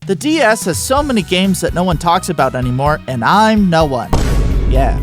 The DS has so many games that no one talks about anymore, and I'm no one. Yeah.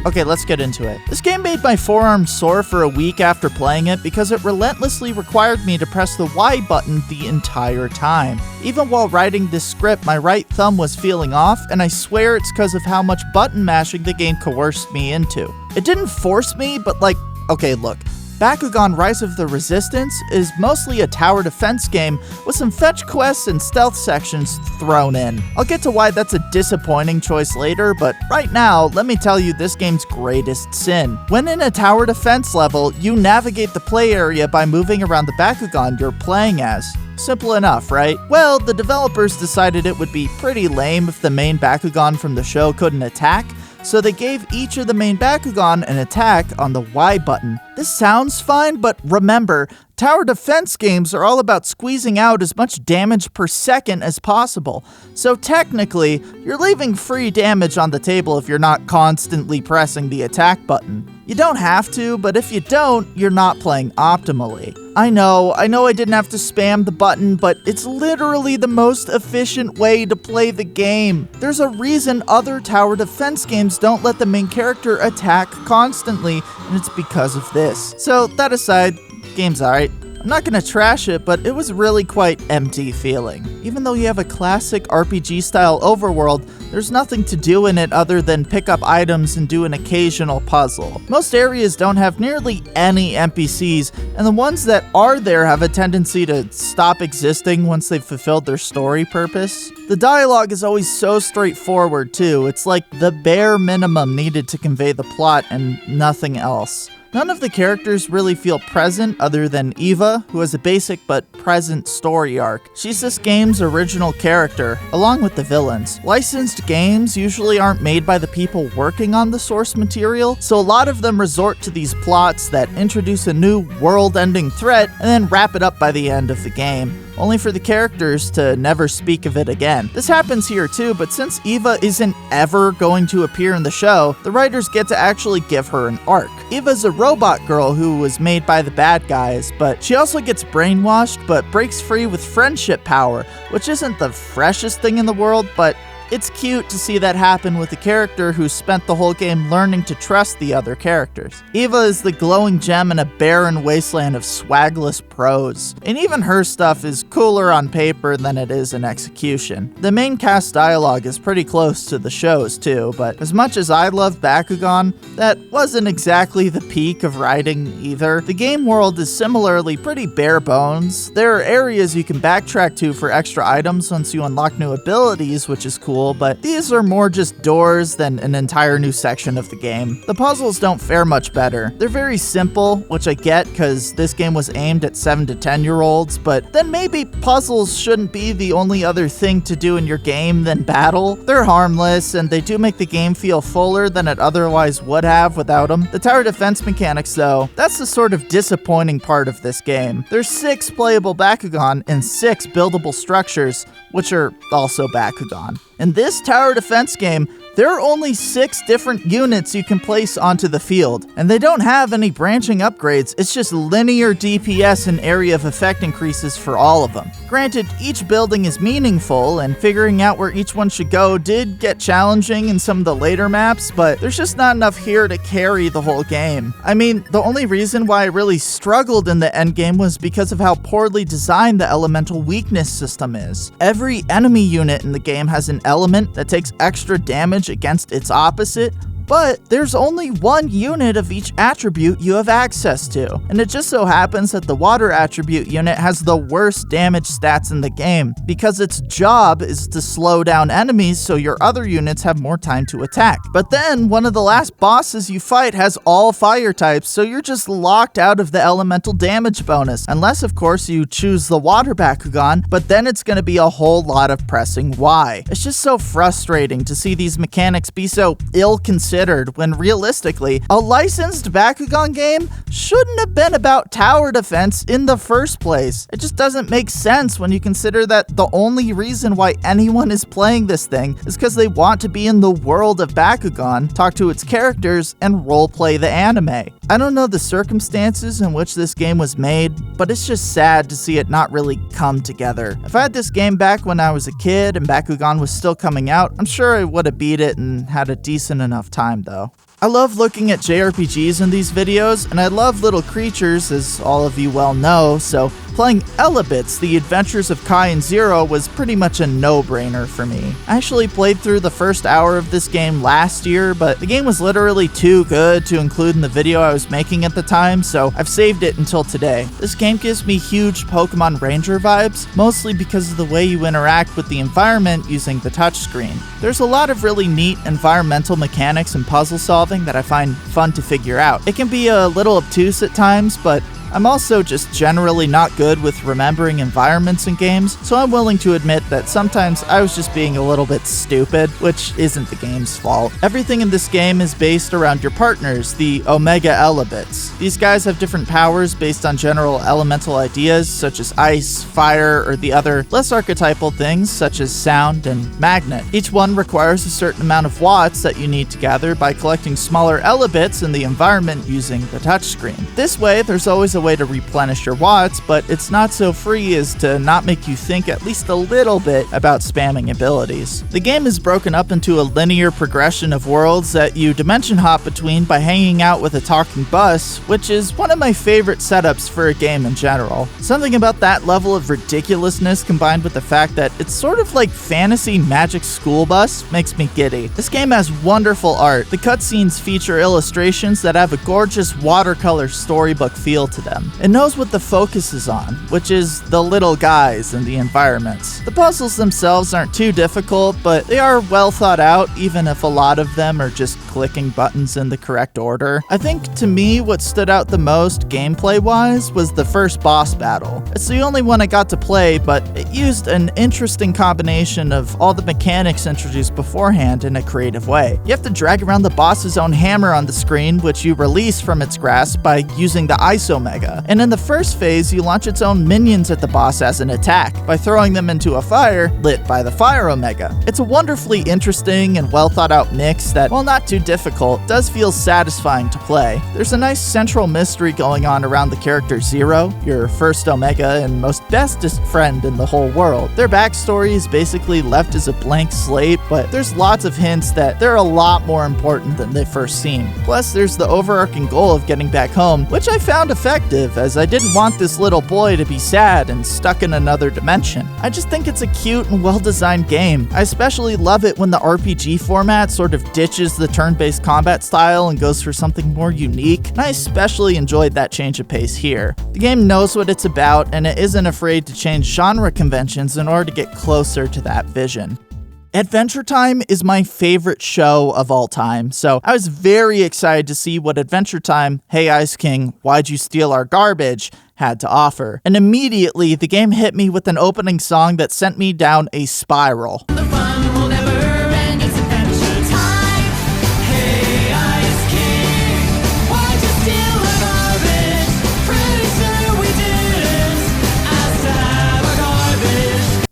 Okay, let's get into it. This game made my forearm sore for a week after playing it because it relentlessly required me to press the Y button the entire time. Even while writing this script, my right thumb was feeling off, and I swear it's because of how much button mashing the game coerced me into. It didn't force me, but okay, look. Bakugan Rise of the Resistance is mostly a tower defense game with some fetch quests and stealth sections thrown in. I'll get to why that's a disappointing choice later, but right now, let me tell you this game's greatest sin. When in a tower defense level, you navigate the play area by moving around the Bakugan you're playing as. Simple enough, right? Well, the developers decided it would be pretty lame if the main Bakugan from the show couldn't attack, so they gave each of the main Bakugan an attack on the Y button. This sounds fine, but remember, tower defense games are all about squeezing out as much damage per second as possible. So technically, you're leaving free damage on the table if you're not constantly pressing the attack button. You don't have to, but if you don't, you're not playing optimally. I know I didn't have to spam the button, but it's literally the most efficient way to play the game. There's a reason other tower defense games don't let the main character attack constantly, and it's because of this. So that aside, game's alright. I'm not gonna trash it, but it was really quite empty feeling. Even though you have a classic RPG-style overworld, there's nothing to do in it other than pick up items and do an occasional puzzle. Most areas don't have nearly any NPCs, and the ones that are there have a tendency to stop existing once they've fulfilled their story purpose. The dialogue is always so straightforward too, it's like the bare minimum needed to convey the plot and nothing else. None of the characters really feel present other than Eva, who has a basic but present story arc. She's this game's original character, along with the villains. Licensed games usually aren't made by the people working on the source material, so a lot of them resort to these plots that introduce a new world-ending threat and then wrap it up by the end of the game, only for the characters to never speak of it again. This happens here too, but since Eva isn't ever going to appear in the show, the writers get to actually give her an arc. Eva's a robot girl who was made by the bad guys, but she also gets brainwashed but breaks free with friendship power, which isn't the freshest thing in the world, but it's cute to see that happen with a character who spent the whole game learning to trust the other characters. Eva is the glowing gem in a barren wasteland of swagless prose, and even her stuff is cooler on paper than it is in execution. The main cast dialogue is pretty close to the show's too, but as much as I love Bakugan, that wasn't exactly the peak of writing either. The game world is similarly pretty bare bones. There are areas you can backtrack to for extra items once you unlock new abilities, which is cool, but these are more just doors than an entire new section of the game. The puzzles don't fare much better. They're very simple, which I get because this game was aimed at 7 to 10-year-olds, but then maybe puzzles shouldn't be the only other thing to do in your game than battle. They're harmless, and they do make the game feel fuller than it otherwise would have without them. The tower defense mechanics, though, that's the sort of disappointing part of this game. There's 6 playable Bakugan and 6 buildable structures, which are also Bakugan. In this tower defense game, there are only 6 different units you can place onto the field, and they don't have any branching upgrades, it's just linear DPS and area of effect increases for all of them. Granted, each building is meaningful, and figuring out where each one should go did get challenging in some of the later maps, but there's just not enough here to carry the whole game. I mean, the only reason why I really struggled in the endgame was because of how poorly designed the elemental weakness system is. Every enemy unit in the game has an element that takes extra damage against its opposite, but there's only one unit of each attribute you have access to, and it just so happens that the water attribute unit has the worst damage stats in the game, because its job is to slow down enemies so your other units have more time to attack. But then, one of the last bosses you fight has all fire types, so you're just locked out of the elemental damage bonus, unless of course you choose the water Bakugan, but then it's gonna be a whole lot of pressing Y. It's just so frustrating to see these mechanics be so ill-considered when realistically, a licensed Bakugan game shouldn't have been about tower defense in the first place. It just doesn't make sense when you consider that the only reason why anyone is playing this thing is because they want to be in the world of Bakugan, talk to its characters, and roleplay the anime. I don't know the circumstances in which this game was made, but it's just sad to see it not really come together. If I had this game back when I was a kid and Bakugan was still coming out, I'm sure I would have beat it and had a decent enough time though. I love looking at JRPGs in these videos, and I love little creatures, as all of you well know, so playing Elebits, The Adventures of Kai and Zero, was pretty much a no-brainer for me. I actually played through the first hour of this game last year, but the game was literally too good to include in the video I was making at the time, so I've saved it until today. This game gives me huge Pokemon Ranger vibes, mostly because of the way you interact with the environment using the touchscreen. There's a lot of really neat environmental mechanics and puzzle solving that I find fun to figure out. It can be a little obtuse at times, but I'm also just generally not good with remembering environments in games, so I'm willing to admit that sometimes I was just being a little bit stupid, which isn't the game's fault. Everything in this game is based around your partners, the Omega Elebits. These guys have different powers based on general elemental ideas such as ice, fire, or the other less archetypal things such as sound and magnet. Each one requires a certain amount of watts that you need to gather by collecting smaller Elebits in the environment using the touchscreen. This way, there's always a way to replenish your watts, but it's not so free as to not make you think at least a little bit about spamming abilities. The game is broken up into a linear progression of worlds that you dimension hop between by hanging out with a talking bus, which is one of my favorite setups for a game in general. Something about that level of ridiculousness combined with the fact that it's sort of like fantasy magic school bus makes me giddy. This game has wonderful art. The cutscenes feature illustrations that have a gorgeous watercolor storybook feel to them. It knows what the focus is on, which is the little guys and the environments. The puzzles themselves aren't too difficult, but they are well thought out, even if a lot of them are just clicking buttons in the correct order. I think to me what stood out the most gameplay-wise was the first boss battle. It's the only one I got to play, but it used an interesting combination of all the mechanics introduced beforehand in a creative way. You have to drag around the boss's own hammer on the screen, which you release from its grasp by using the Ice Omega. And in the first phase, you launch its own minions at the boss as an attack by throwing them into a fire lit by the Fire Omega. It's a wonderfully interesting and well thought out mix that, while not too difficult, does feel satisfying to play. There's a nice central mystery going on around the character Zero, your first Omega and most bestest friend in the whole world. Their backstory is basically left as a blank slate, but there's lots of hints that they're a lot more important than they first seem. Plus, there's the overarching goal of getting back home, which I found effective, as I didn't want this little boy to be sad and stuck in another dimension. I just think it's a cute and well-designed game. I especially love it when the RPG format sort of ditches the turn-based combat style and goes for something more unique, and I especially enjoyed that change of pace here. The game knows what it's about, and it isn't afraid to change genre conventions in order to get closer to that vision. Adventure Time is my favorite show of all time, so I was very excited to see what Adventure Time, Hey Ice King, Why'd You Steal Our Garbage, had to offer. And immediately, the game hit me with an opening song that sent me down a spiral. The fun will never end, it's Adventure Time. Hey Ice King, why'd you steal our garbage? Pretty sure we didn't. Asked to have our garbage.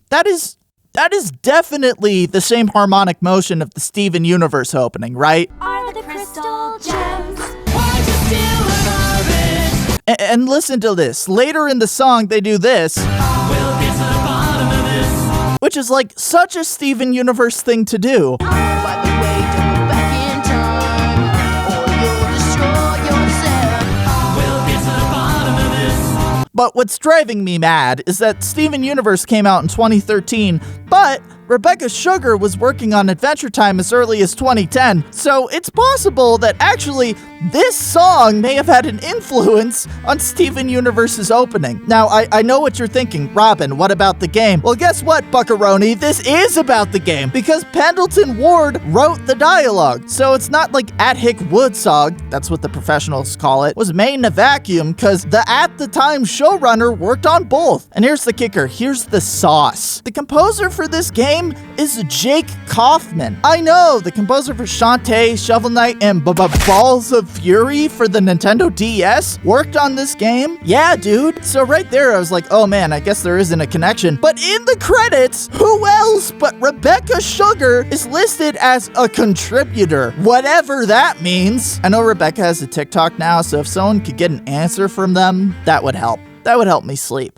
That is definitely the same harmonic motion of the Steven Universe opening, right? Are the crystal gems? Why'd you steal our garbage? And listen to this. Later in the song, they do this. We'll get to the bottom of this. Which is like such a Steven Universe thing to do. By the way, don't go back in time, or you'll destroy yourself. We'll get to the bottom of this. But what's driving me mad is that Steven Universe came out in 2013, but Rebecca Sugar was working on Adventure Time as early as 2010, so it's possible that actually this song may have had an influence on Steven Universe's opening. Now, I know what you're thinking. Robin, what about the game? Well, guess what, Buckaroni? This is about the game, because Pendleton Ward wrote the dialogue. So it's not like At Hick Woodsog, that's what the professionals call it, was made in a vacuum, because the at the time showrunner worked on both. And here's the kicker. Here's the sauce. The composer for this game game is Jake Kaufman. I know, the composer for Shantae, Shovel Knight, and Balls of Fury for the Nintendo DS worked on this game. Yeah, dude. So right there, I was like, oh man, I guess there isn't a connection. But in the credits, who else but Rebecca Sugar is listed as a contributor, whatever that means. I know Rebecca has a TikTok now, so if someone could get an answer from them, that would help. That would help me sleep.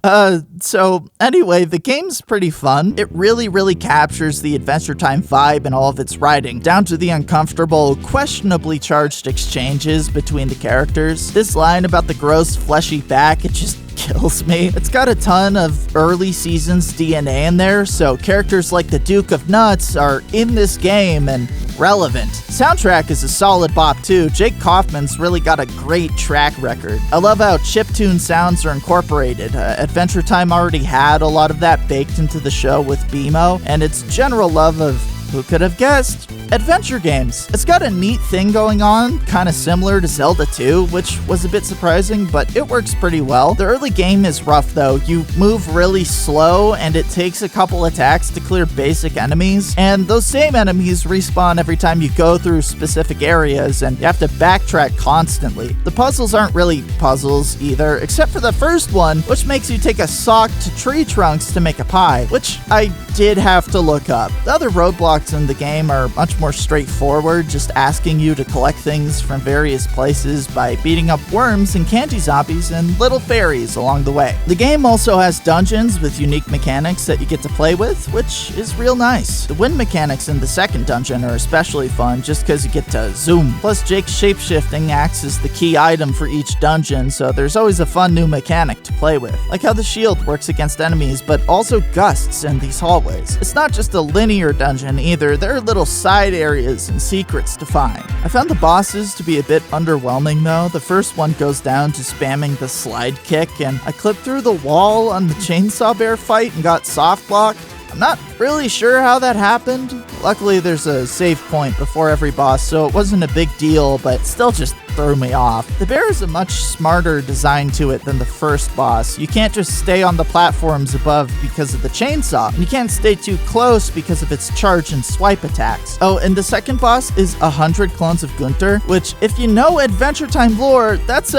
So anyway, the game's pretty fun. It really captures the Adventure Time vibe in all of its writing, down to the uncomfortable, questionably charged exchanges between the characters. This line about the gross, fleshy back, it just kills me. It's got a ton of early seasons DNA in there, so characters like the Duke of Nuts are in this game and relevant. Soundtrack is a solid bop too. Jake Kaufman's really got a great track record. I love how chiptune sounds are incorporated. Adventure Time already had a lot of that baked into the show with BMO, and its general love of, who could have guessed, adventure games. It's got a neat thing going on, kind of similar to Zelda 2, which was a bit surprising, but it works pretty well. The early game is rough though. You move really slow, and it takes a couple attacks to clear basic enemies, and those same enemies respawn every time you go through specific areas, and you have to backtrack constantly. The puzzles aren't really puzzles either, except for the first one, which makes you take a sock to tree trunks to make a pie, which I did have to look up. The other roadblocks in the game are much more straightforward, just asking you to collect things from various places by beating up worms and candy zombies and little fairies along the way. The game also has dungeons with unique mechanics that you get to play with, which is real nice. The wind mechanics in the second dungeon are especially fun just because you get to zoom. Plus, Jake's shapeshifting acts as the key item for each dungeon, so there's always a fun new mechanic to play with. Like how the shield works against enemies, but also gusts in these hallways. It's not just a linear dungeon either, there are little side areas and secrets to find. I found the bosses to be a bit underwhelming though. The first one goes down to spamming the slide kick, and I clipped through the wall on the chainsaw bear fight and got soft blocked. I'm not really sure how that happened. Luckily, there's a save point before every boss, so it wasn't a big deal, but still just threw me off. The bear is a much smarter design to it than the first boss. You can't just stay on the platforms above because of the chainsaw, and you can't stay too close because of its charge and swipe attacks. Oh, and the second boss is 100 clones of Gunther, which, if you know Adventure Time lore, that's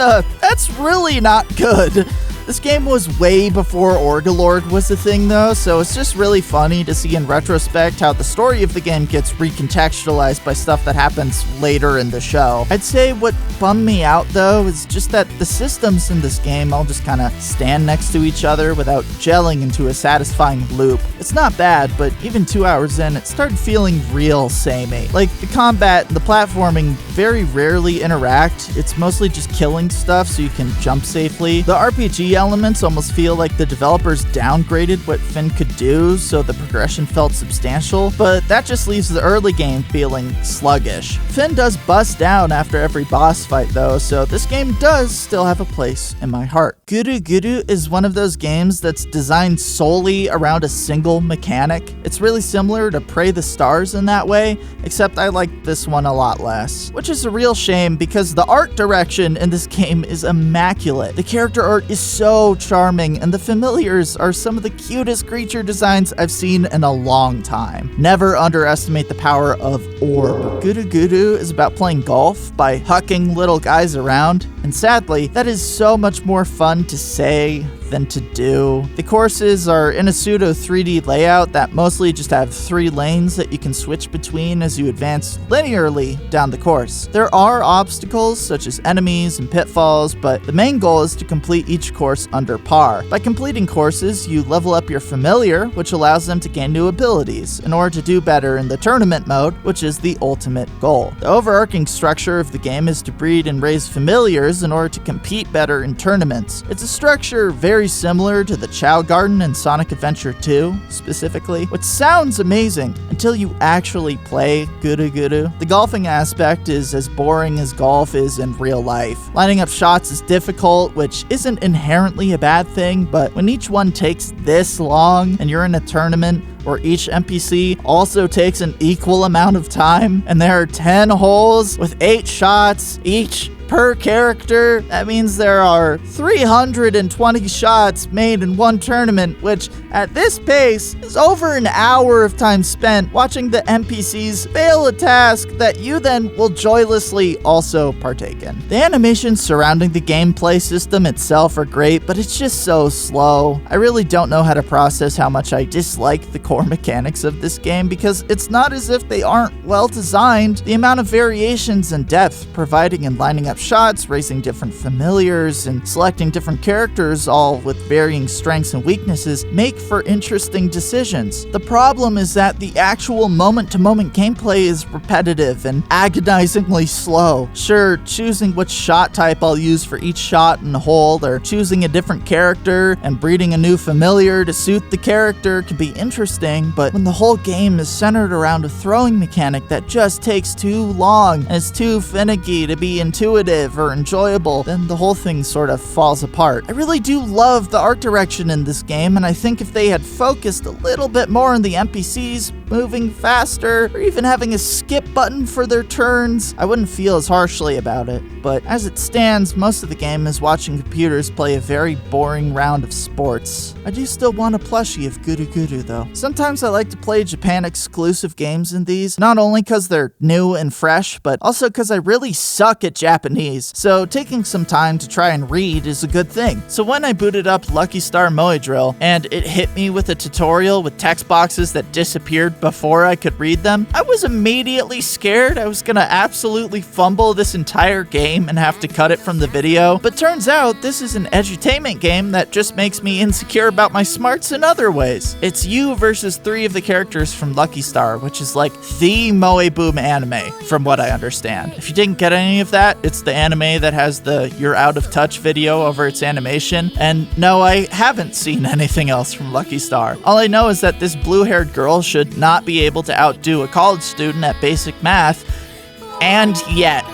really not good. This game was way before Orgalord was a thing though, so it's just really funny to see in retrospect how the story of the game gets recontextualized by stuff that happens later in the show. I'd say what bummed me out though is just that the systems in this game all just kinda stand next to each other without gelling into a satisfying loop. It's not bad, but even 2 hours in, it started feeling real samey. Like, the combat and the platforming very rarely interact. It's mostly just killing stuff so you can jump safely. The RPG elements almost feel like the developers downgraded what Finn could do, so the progression felt substantial, but that just leaves the early game feeling sluggish. Finn does bust down after every boss fight though, so this game does still have a place in my heart. Guru Guru is one of those games that's designed solely around a single mechanic. It's really similar to Pray the Stars in that way, except I like this one a lot less, which is a real shame because the art direction in this game is immaculate. The character art is so charming, and the familiars are some of the cutest creature designs I've seen in a long time. Never underestimate the power of Orb. Guru Guru is about playing golf by hucking little guys around, and sadly, that is so much more fun to say than to do. The courses are in a pseudo 3D layout that mostly just have 3 lanes that you can switch between as you advance linearly down the course. There are obstacles such as enemies and pitfalls, but the main goal is to complete each course under par. By completing courses, you level up your familiar, which allows them to gain new abilities in order to do better in the tournament mode, which is the ultimate goal. The overarching structure of the game is to breed and raise familiars in order to compete better in tournaments. It's a structure very similar to the Chow Garden in Sonic Adventure 2, specifically, which sounds amazing until you actually play Guru Guru. The golfing aspect is as boring as golf is in real life. Lining up shots is difficult, which isn't inherently a bad thing, but when each one takes this long and you're in a tournament where each NPC also takes an equal amount of time, and there are 10 holes with 8 shots each per character. That means there are 320 shots made in one tournament, which at this pace is over an hour of time spent watching the NPCs fail a task that you then will joylessly also partake in. The animations surrounding the gameplay system itself are great, but it's just so slow. I really don't know how to process how much I dislike the core mechanics of this game, because it's not as if they aren't well designed. The amount of variations and depth providing in lining up shots, raising different familiars, and selecting different characters, all with varying strengths and weaknesses, make for interesting decisions. The problem is that the actual moment-to-moment gameplay is repetitive and agonizingly slow. Sure, choosing which shot type I'll use for each shot and hold, or choosing a different character and breeding a new familiar to suit the character can be interesting, but when the whole game is centered around a throwing mechanic that just takes too long and is too finicky to be intuitive or enjoyable, then the whole thing sort of falls apart. I really do love the art direction in this game, and I think if they had focused a little bit more on the NPCs moving faster, or even having a skip button for their turns, I wouldn't feel as harshly about it. But as it stands, most of the game is watching computers play a very boring round of sports. I do still want a plushie of Guru Guru though. Sometimes I like to play Japan exclusive games in these, not only because they're new and fresh, but also because I really suck at Japanese, so taking some time to try and read is a good thing. So when I booted up Lucky Star Moe Drill, and it hit me with a tutorial with text boxes that disappeared before I could read them, I was immediately scared I was gonna absolutely fumble this entire game and have to cut it from the video. But turns out this is an edutainment game that just makes me insecure about my smarts in other ways. It's you versus 3 of the characters from Lucky Star, which is like the Moe Boom anime, from what I understand. If you didn't get any of that, it's the anime that has the "you're out of touch" video over its animation. And no, I haven't seen anything else from Lucky Star. All I know is that this blue-haired girl should not be able to outdo a college student at basic math, and yet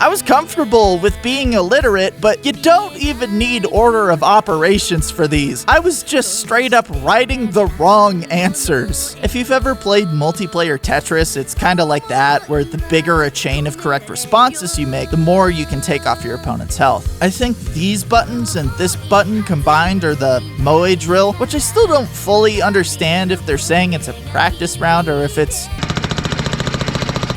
I was comfortable with being illiterate, but you don't even need order of operations for these. I was just straight up writing the wrong answers. If you've ever played multiplayer Tetris, it's kind of like that, where the bigger a chain of correct responses you make, the more you can take off your opponent's health. I think these buttons and this button combined are the Moe Drill, which I still don't fully understand if they're saying it's a practice round or if it's...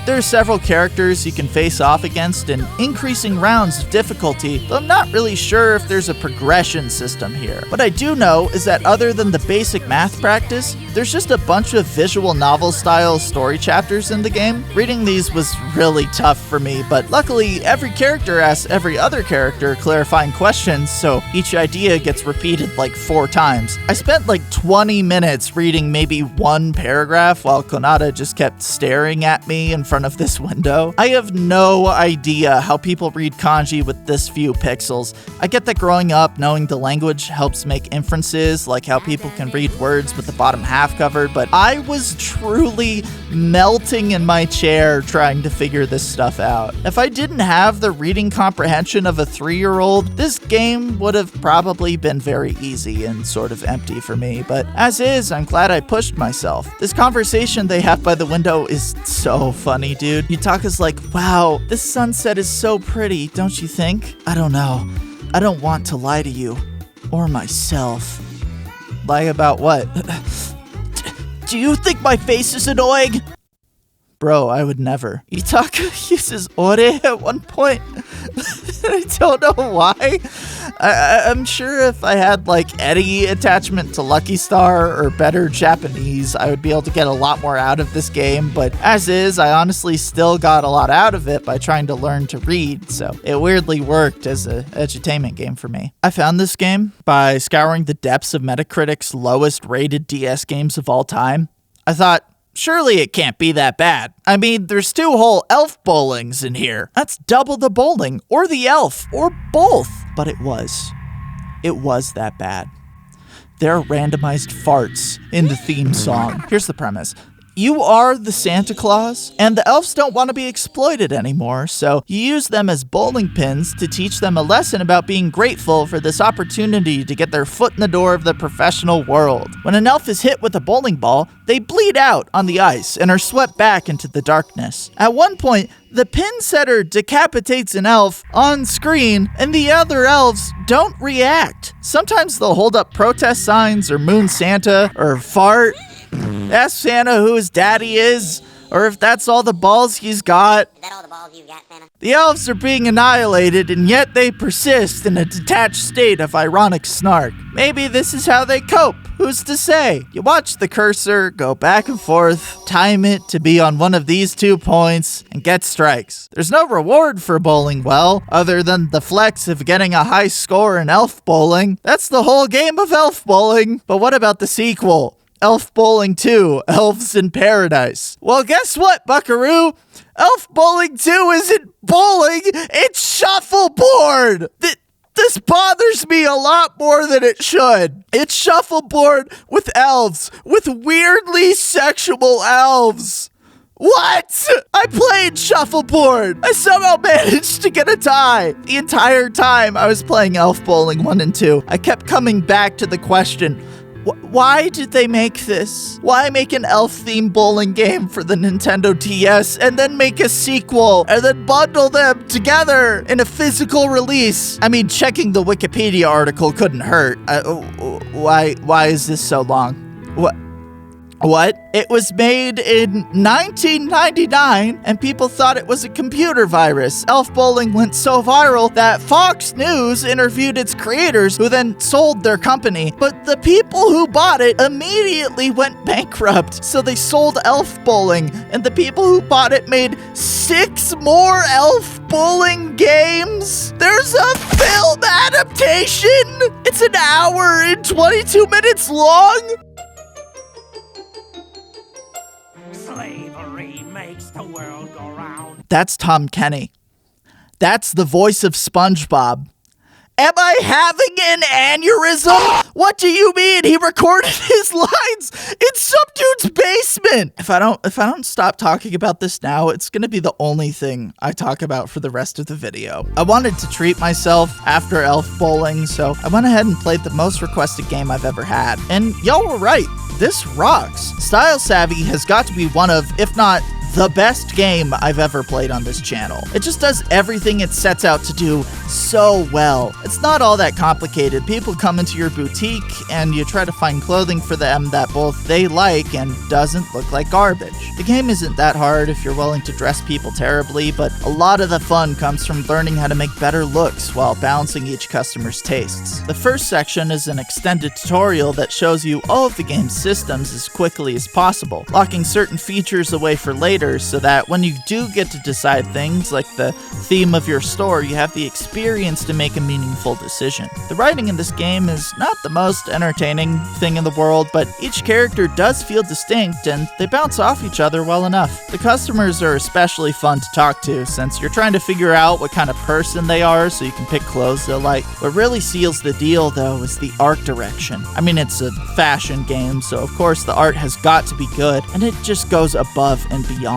There are several characters you can face off against in increasing rounds of difficulty, though I'm not really sure if there's a progression system here. What I do know is that other than the basic math practice, there's just a bunch of visual novel-style story chapters in the game. Reading these was really tough for me, but luckily every character asks every other character clarifying questions, so each idea gets repeated like 4 times. I spent like 20 minutes reading maybe one paragraph while Konata just kept staring at me in front of this window. I have no idea how people read kanji with this few pixels. I get that growing up, knowing the language helps make inferences, like how people can read words with the bottom half covered, but I was truly melting in my chair trying to figure this stuff out. If I didn't have the reading comprehension of a 3-year-old, this game would have probably been very easy and sort of empty for me, but as is, I'm glad I pushed myself. This conversation they have by the window is so funny, dude. Yutaka's like, wow, this sunset is so pretty, don't you think? I don't know. I don't want to lie to you. Or myself. Lie about what? Do you think my face is annoying? Bro, I would never. Yutaka uses ore at one point. I don't know why. I'm sure if I had like any attachment to Lucky Star or better Japanese, I would be able to get a lot more out of this game, but as is, I honestly still got a lot out of it by trying to learn to read, so it weirdly worked as an edutainment game for me. I found this game by scouring the depths of Metacritic's lowest rated DS games of all time. I thought, surely it can't be that bad. I mean, there's 2 whole elf bowlings in here. That's double the bowling, or the elf, or both. But it was. It was that bad. There are randomized farts in the theme song. Here's the premise. you are the Santa Claus, and the elves don't want to be exploited anymore, so you use them as bowling pins to teach them a lesson about being grateful for this opportunity to get their foot in the door of the professional world. When an elf is hit with a bowling ball, they bleed out on the ice and are swept back into the darkness. At one point, the pin setter decapitates an elf on screen, and the other elves don't react. Sometimes they'll hold up protest signs or moon Santa or fart. Ask Santa who his daddy is, or if that's all the balls he's got. Is that all the balls you got, Santa? The elves are being annihilated, and yet they persist in a detached state of ironic snark. Maybe this is how they cope. Who's to say? You watch the cursor go back and forth, time it to be on one of these 2 points, and get strikes. There's no reward for bowling well, other than the flex of getting a high score in elf bowling. That's the whole game of elf bowling. But what about the sequel? Elf Bowling 2, Elves in Paradise. Well, guess what, buckaroo? Elf Bowling 2 isn't bowling, it's shuffleboard! This bothers me a lot more than it should. It's shuffleboard with elves, with weirdly sexual elves. What? I played shuffleboard. I somehow managed to get a tie. The entire time I was playing Elf Bowling 1 and 2, I kept coming back to the question, why did they make this? Why make an elf-themed bowling game for the Nintendo DS and then make a sequel and then bundle them together in a physical release? I mean, checking the Wikipedia article couldn't hurt. Why is this so long? What? It was made in 1999, and people thought it was a computer virus. Elf Bowling went so viral that Fox News interviewed its creators, who then sold their company. But the people who bought it immediately went bankrupt, so they sold Elf Bowling, and the people who bought it made 6 more Elf Bowling games. There's a film adaptation! It's an hour and 22 minutes long! Slavery makes the world go round. That's Tom Kenny. That's the voice of SpongeBob. Am I having an aneurysm? What do you mean? He recorded his lines in some dude's basement. If I don't stop talking about this now, it's gonna be the only thing I talk about for the rest of the video. I wanted to treat myself after Elf Bowling, so I went ahead and played the most requested game I've ever had. And y'all were right. This rocks. Style Savvy has got to be one of, if not the best game I've ever played on this channel. It just does everything it sets out to do so well. It's not all that complicated. People come into your boutique and you try to find clothing for them that both they like and doesn't look like garbage. The game isn't that hard if you're willing to dress people terribly, but a lot of the fun comes from learning how to make better looks while balancing each customer's tastes. The first section is an extended tutorial that shows you all of the game's systems as quickly as possible, locking certain features away for later so that when you do get to decide things like the theme of your store, you have the experience to make a meaningful decision. The writing in this game is not the most entertaining thing in the world, but each character does feel distinct and they bounce off each other well enough. The customers are especially fun to talk to since you're trying to figure out what kind of person they are so you can pick clothes they'll like. What really seals the deal though is the art direction. I mean, it's a fashion game, so of course the art has got to be good, and it just goes above and beyond.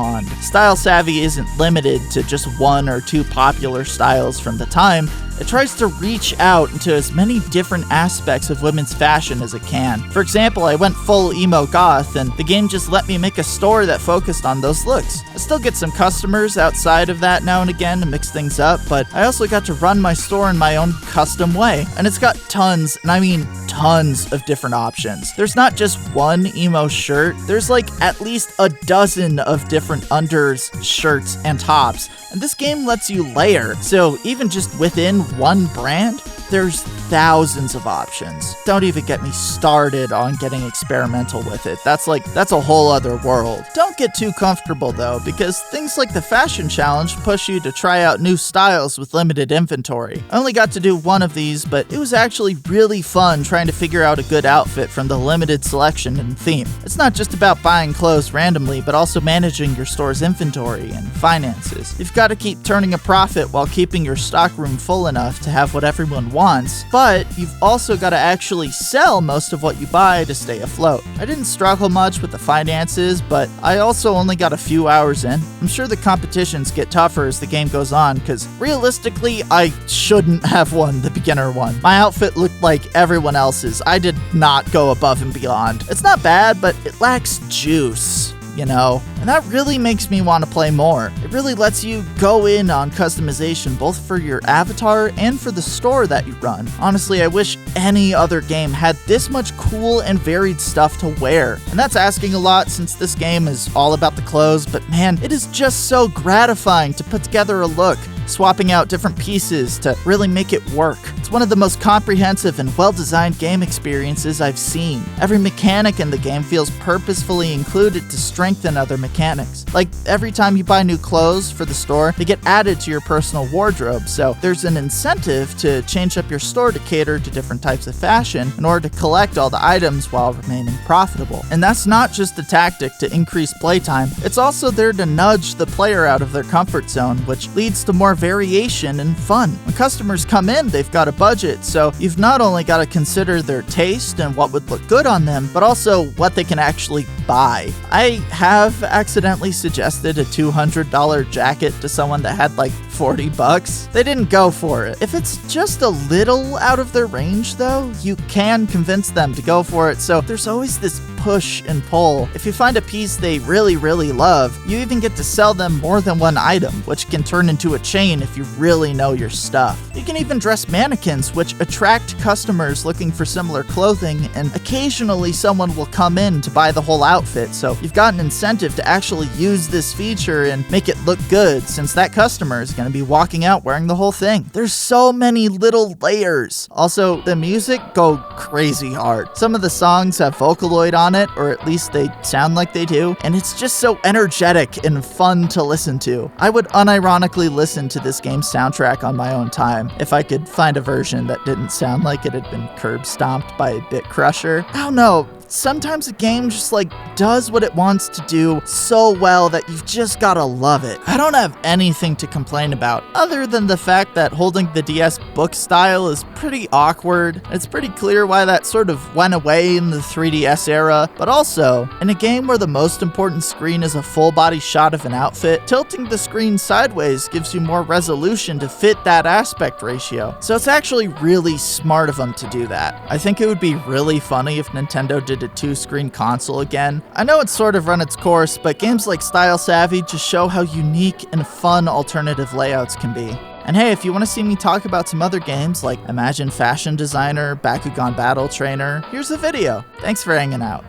Style Savvy isn't limited to just 1 or 2 popular styles from the time. It tries to reach out into as many different aspects of women's fashion as it can. For example, I went full emo goth, and the game just let me make a store that focused on those looks. I still get some customers outside of that now and again to mix things up, but I also got to run my store in my own custom way. And it's got tons, and I mean tons of different options. There's not just one emo shirt, there's like at least a dozen of different unders, shirts, and tops. And this game lets you layer, so even just within one brand, there's thousands of options. Don't even get me started on getting experimental with it. That's a whole other world. Don't get too comfortable though, because things like the fashion challenge push you to try out new styles with limited inventory. I only got to do one of these, but it was actually really fun trying to figure out a good outfit from the limited selection and theme. It's not just about buying clothes randomly, but also managing your store's inventory and finances. You've got to keep turning a profit while keeping your stockroom full enough to have what everyone wants. wants, but you've also got to actually sell most of what you buy to stay afloat. I didn't struggle much with the finances, but I also only got a few hours in. I'm sure the competitions get tougher as the game goes on, because realistically, I shouldn't have won the beginner one. My outfit looked like everyone else's. I did not go above and beyond. It's not bad, but it lacks juice, you know? And that really makes me want to play more. It really lets you go in on customization both for your avatar and for the store that you run. Honestly, I wish any other game had this much cool and varied stuff to wear. And that's asking a lot since this game is all about the clothes, but man, it is just so gratifying to put together a look, swapping out different pieces to really make it work. It's one of the most comprehensive and well-designed game experiences I've seen. Every mechanic in the game feels purposefully included to strengthen other mechanics. Like every time you buy new clothes for the store, they get added to your personal wardrobe, so there's an incentive to change up your store to cater to different types of fashion in order to collect all the items while remaining profitable. And that's not just a tactic to increase playtime, it's also there to nudge the player out of their comfort zone, which leads to more variation and fun. When customers come in, they've got a budget, so you've not only got to consider their taste and what would look good on them, but also what they can actually buy. I have accidentally suggested a $200 jacket to someone that had like $40. They didn't go for it. If it's just a little out of their range though, you can convince them to go for it, so there's always this push and pull. If you find a piece they really love, you even get to sell them more than one item, which can turn into a chain if you really know your stuff. You can even dress mannequins, which attract customers looking for similar clothing, and occasionally someone will come in to buy the whole outfit, so you've got an incentive to actually use this feature and make it look good, since that customer is going to be walking out wearing the whole thing. There's so many little layers. Also, the music go crazy hard. Some of the songs have Vocaloid on it, or at least they sound like they do, and it's just so energetic and fun to listen to. I would unironically listen to this game's soundtrack on my own time if I could find a version that didn't sound like it had been curb stomped by a bit crusher. I don't know. Sometimes a game just does what it wants to do so well that you've just gotta love it. I don't have anything to complain about other than the fact that holding the DS book style is pretty awkward. It's pretty clear why that sort of went away in the 3DS era, but also, in a game where the most important screen is a full body shot of an outfit, tilting the screen sideways gives you more resolution to fit that aspect ratio. So it's actually really smart of them to do that. I think it would be really funny if Nintendo did a 2-screen console again. I know it's sort of run its course, but games like Style Savvy just show how unique and fun alternative layouts can be. And hey, if you want to see me talk about some other games like Imagine Fashion Designer, Bakugan Battle Trainer, here's a video. Thanks for hanging out.